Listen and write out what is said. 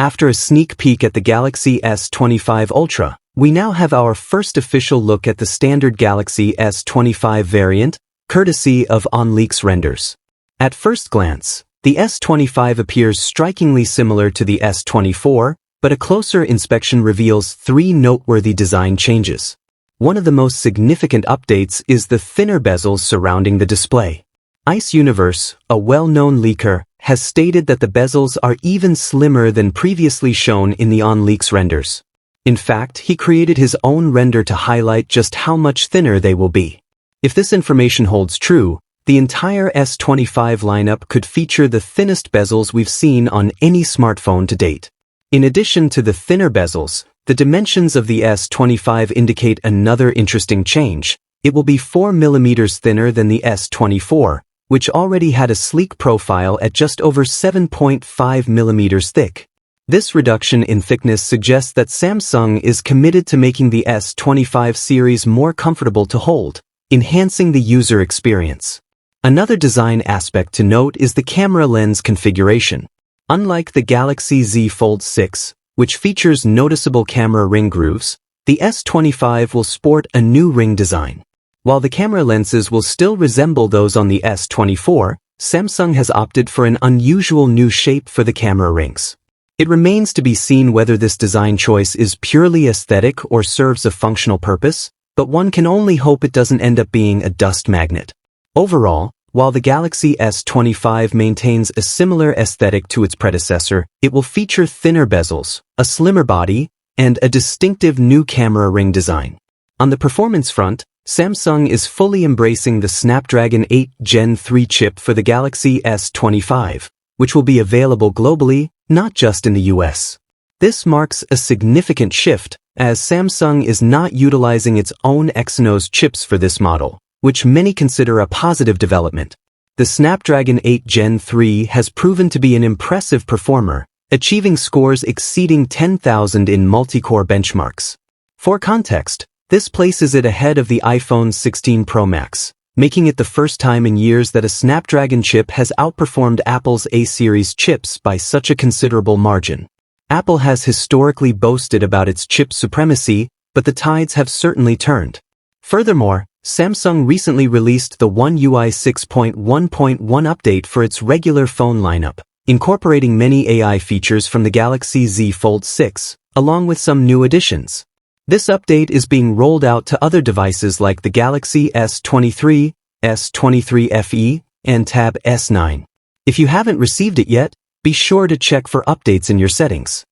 After a sneak peek at the Galaxy S25 Ultra, we now have our first official look at the standard Galaxy S25 variant, courtesy of OnLeaks renders. At first glance, the S25 appears strikingly similar to the S24, but a closer inspection reveals three noteworthy design changes. One of the most significant updates is the thinner bezels surrounding the display. Ice Universe, a well-known leaker, has stated that the bezels are even slimmer than previously shown in the OnLeaks renders. In fact, he created his own render to highlight just how much thinner they will be. If this information holds true, the entire S25 lineup could feature the thinnest bezels we've seen on any smartphone to date. In addition to the thinner bezels, the dimensions of the S25 indicate another interesting change. It will be 4 mm thinner than the S24, which already had a sleek profile at just over 7.5 mm thick. This reduction in thickness suggests that Samsung is committed to making the S25 series more comfortable to hold, enhancing the user experience. Another design aspect to note is the camera lens configuration. Unlike the Galaxy Z Fold 6, which features noticeable camera ring grooves, the S25 will sport a new ring design. While the camera lenses will still resemble those on the S24, Samsung has opted for an unusual new shape for the camera rings. It remains to be seen whether this design choice is purely aesthetic or serves a functional purpose, but one can only hope it doesn't end up being a dust magnet. Overall, while the Galaxy S25 maintains a similar aesthetic to its predecessor, it will feature thinner bezels, a slimmer body, and a distinctive new camera ring design. On the performance front, Samsung is fully embracing the Snapdragon 8 Gen 3 chip for the Galaxy S25, which will be available globally, not just in the US. This marks a significant shift, as Samsung is not utilizing its own Exynos chips for this model, which many consider a positive development. The Snapdragon 8 Gen 3 has proven to be an impressive performer, achieving scores exceeding 10,000 in multi-core benchmarks. For context, this places it ahead of the iPhone 16 Pro Max, making it the first time in years that a Snapdragon chip has outperformed Apple's A-series chips by such a considerable margin. Apple has historically boasted about its chip supremacy, but the tides have certainly turned. Furthermore, Samsung recently released the One UI 6.1.1 update for its regular phone lineup, incorporating many AI features from the Galaxy Z Fold 6, along with some new additions. This update is being rolled out to other devices like the Galaxy S23, S23 FE, and Tab S9. If you haven't received it yet, be sure to check for updates in your settings.